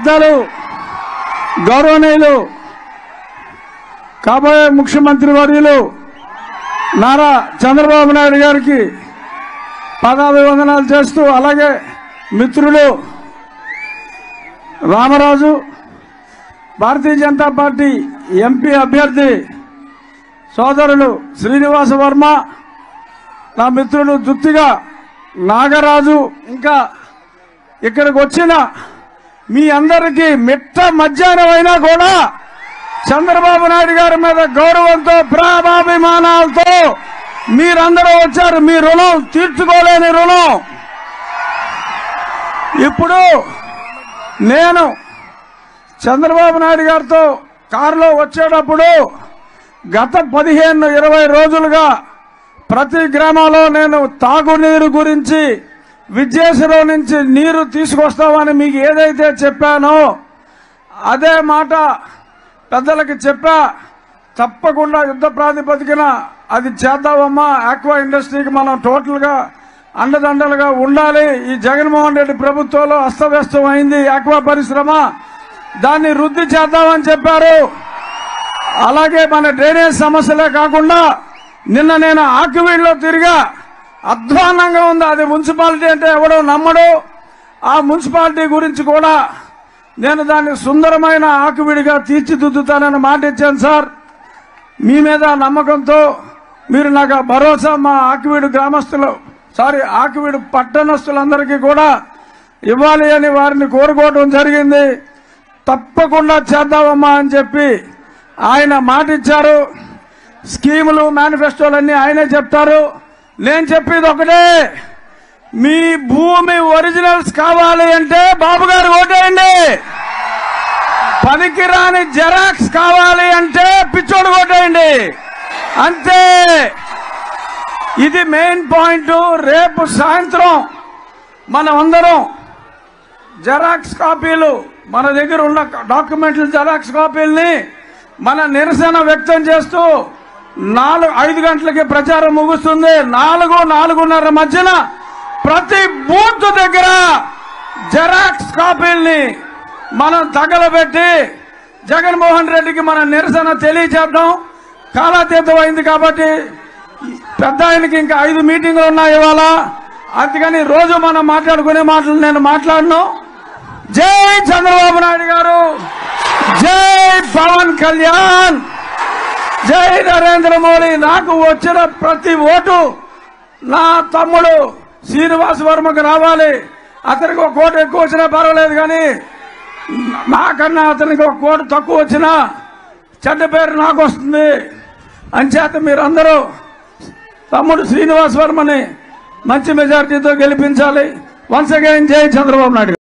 పెద్దలు గౌరవనీయులు కాబోయే ముఖ్యమంత్రి వర్యులు నారా చంద్రబాబు నాయుడు గారికి పాదాభివందనాలు చేస్తూ, అలాగే మిత్రులు రామరాజు, భారతీయ జనతా పార్టీ ఎంపీ అభ్యర్థి సోదరులు శ్రీనివాస వర్మ, నా మిత్రులు దుత్తిగా నాగరాజు, ఇంకా ఇక్కడికి వచ్చిన మీ అందరికీ మిట్ట మధ్యాహ్నం అయినా కూడా చంద్రబాబు నాయుడు గారి మీద గౌరవంతో ప్రేమాభిమానాలతో మీరందరూ వచ్చారు. మీ రుణం తీర్చుకోలేని రుణం. ఇప్పుడు నేను చంద్రబాబు నాయుడు గారితో కారులో వచ్చేటప్పుడు గత 15-20 రోజులుగా ప్రతి గ్రామంలో నేను తాగునీరు గురించి విద్యాశ్రం నుంచి నీరు తీసుకొస్తామని మీకు ఏదైతే చెప్పానో అదే మాట పెద్దలకి చెప్పా. తప్పకుండా యుద్ధ ప్రాతిపదికన అది చేద్దామమ్మా. ఆక్వా ఇండస్ట్రీకి మనం టోటల్గా అండదండలుగా ఉండాలి. ఈ జగన్మోహన్ రెడ్డి ప్రభుత్వంలో అస్తవ్యస్తం అయింది ఆక్వా పరిశ్రమ, దాన్ని వృద్ధి చేద్దామని చెప్పారు. అలాగే మన డ్రైనేజ్ సమస్యలే కాకుండా నిన్న నేను ఆకివీడులో తిరిగా, అధ్వానంగా ఉంది. అది మున్సిపాలిటీ అంటే ఎవడో నమ్మడు. ఆ మున్సిపాలిటీ గురించి కూడా నేను దాన్ని సుందరమైన ఆకివీడిగా తీర్చిదిద్దుతానని మాట ఇచ్చాను సార్. మీ మీద నమ్మకంతో మీరు నాకు భరోసా మా ఆకివీడు గ్రామస్తులు ఆకివీడు పట్టణస్తులందరికీ కూడా ఇవ్వాలి అని వారిని కోరుకోవడం జరిగింది. తప్పకుండా చేద్దామమ్మా అని చెప్పి ఆయన మాట ఇచ్చారు. స్కీములు మేనిఫెస్టోలన్నీ ఆయనే చెప్తారు. నేను చెప్పేది ఒకటే, మీ భూమి ఒరిజినల్స్ కావాలి అంటే బాబు గారు ఓటేయండి. పనికిరాని జెరాక్స్ కావాలి అంటే పిచ్చోడు ఓటేయండి. అంతే. ఇది మెయిన్ పాయింట్. రేపు సాయంత్రం మనం అందరం జెరాక్స్ కాపీలు, మన దగ్గర ఉన్న డాక్యుమెంట్ల జెరాక్స్ కాపీల్ని మన నిరసన వ్యక్తం చేస్తూ 4-5 గంటలకి ప్రచారం ముగుస్తుంది. 4-4:30 మధ్యన ప్రతి బూత్ దగ్గర జెరాక్స్ కాపీల్ని మనం తగలబెట్టి జగన్మోహన్ రెడ్డికి మన నిరసన తెలియజేద్దాం. కాలాతీతం అయింది కాబట్టి పెద్ద ఆయనకి ఇంకా 5 మీటింగులు ఉన్నాయి ఇవాళ. అందుకని రోజు మనం మాట్లాడుకునే మాటలు నేను మాట్లాడను. జై చంద్రబాబు నాయుడు గారు, జై పవన్ కళ్యాణ్, జై నరేంద్ర మోడీ. నాకు వచ్చిన ప్రతి ఓటు నా తమ్ముడు శ్రీనివాస వర్మకు రావాలి. అతనికి ఒక కోటు ఎక్కువ వచ్చినా పర్వాలేదు, కానీ నాకన్నా అతనికి ఒక కోటు తక్కువ వచ్చినా చెడ్డ పేరు నాకు వస్తుంది. అంచేత మీరందరూ తమ్ముడు శ్రీనివాస వర్మని మంచి మెజార్టీతో గెలిపించాలి. వన్స్ అగైన్ జై చంద్రబాబు నాయుడు.